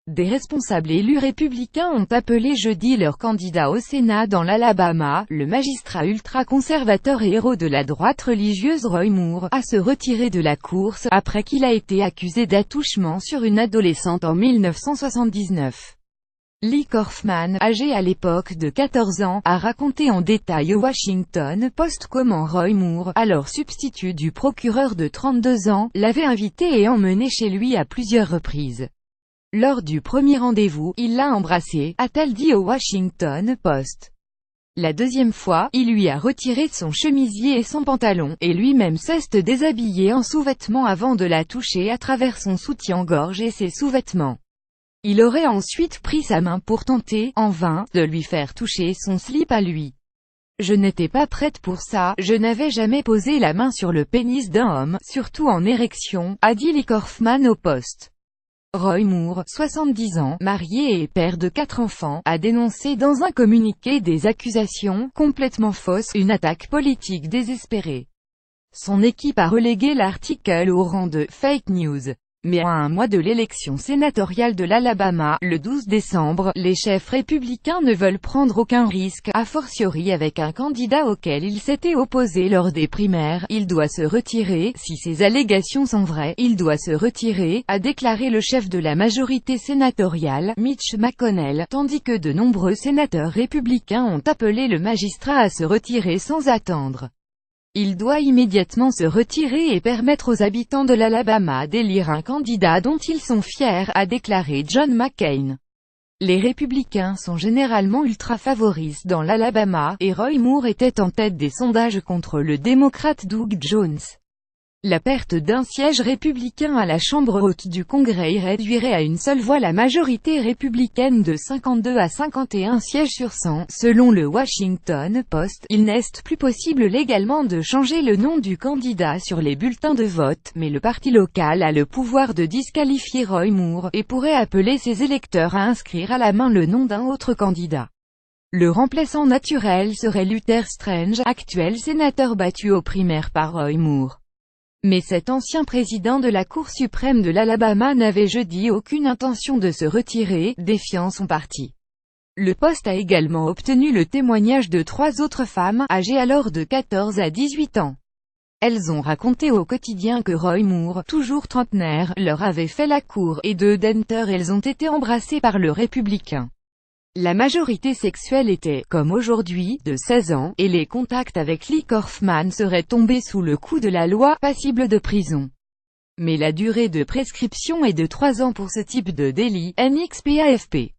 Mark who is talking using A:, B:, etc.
A: Des responsables élus républicains ont appelé jeudi leur candidat au Sénat dans l'Alabama, le magistrat ultra-conservateur et héros de la droite religieuse Roy Moore, à se retirer de la course, après qu'il a été accusé d'attouchement sur une adolescente en 1979. Lee Corfman, âgé à l'époque de 14 ans, a raconté en détail au Washington Post comment Roy Moore, alors substitut du procureur de 32 ans, l'avait invité et emmené chez lui à plusieurs reprises. Lors du premier rendez-vous, il l'a embrassée, a-t-elle dit au Washington Post. La deuxième fois, il lui a retiré son chemisier et son pantalon, et lui-même s'est déshabillé en sous-vêtements avant de la toucher à travers son soutien-gorge et ses sous-vêtements. Il aurait ensuite pris sa main pour tenter, en vain, de lui faire toucher son slip à lui. Je n'étais pas prête pour ça, je n'avais jamais posé la main sur le pénis d'un homme, surtout en érection, a dit Lee Corfman au Post. Roy Moore, 70 ans, marié et père de 4 enfants, a dénoncé dans un communiqué des accusations, complètement fausses, une attaque politique désespérée. Son équipe a relégué l'article au rang de « fake news ». Mais à un mois de l'élection sénatoriale de l'Alabama, le 12 décembre, les chefs républicains ne veulent prendre aucun risque, a fortiori avec un candidat auquel ils s'étaient opposés lors des primaires. Il doit se retirer, si ces allégations sont vraies, il doit se retirer, a déclaré le chef de la majorité sénatoriale, Mitch McConnell, tandis que de nombreux sénateurs républicains ont appelé le magistrat à se retirer sans attendre. Il doit immédiatement se retirer et permettre aux habitants de l'Alabama d'élire un candidat dont ils sont fiers, a déclaré John McCain. Les républicains sont généralement ultra-favoristes dans l'Alabama, et Roy Moore était en tête des sondages contre le démocrate Doug Jones. La perte d'un siège républicain à la Chambre haute du Congrès réduirait à une seule voix la majorité républicaine de 52 à 51 sièges sur 100, selon le Washington Post. Il n'est plus possible légalement de changer le nom du candidat sur les bulletins de vote, mais le parti local a le pouvoir de disqualifier Roy Moore, et pourrait appeler ses électeurs à inscrire à la main le nom d'un autre candidat. Le remplaçant naturel serait Luther Strange, actuel sénateur battu aux primaires par Roy Moore. Mais cet ancien président de la Cour suprême de l'Alabama n'avait jeudi aucune intention de se retirer, défiant son parti. Le Post a également obtenu le témoignage de 3 autres femmes, âgées alors de 14 à 18 ans. Elles ont raconté au quotidien que Roy Moore, toujours trentenaire, leur avait fait la cour, et de Denter elles ont été embrassées par le républicain. La majorité sexuelle était, comme aujourd'hui, de 16 ans, et les contacts avec Lee Corfman seraient tombés sous le coup de la loi, passible de prison. Mais la durée de prescription est de 3 ans pour ce type de délit, NXPAFP.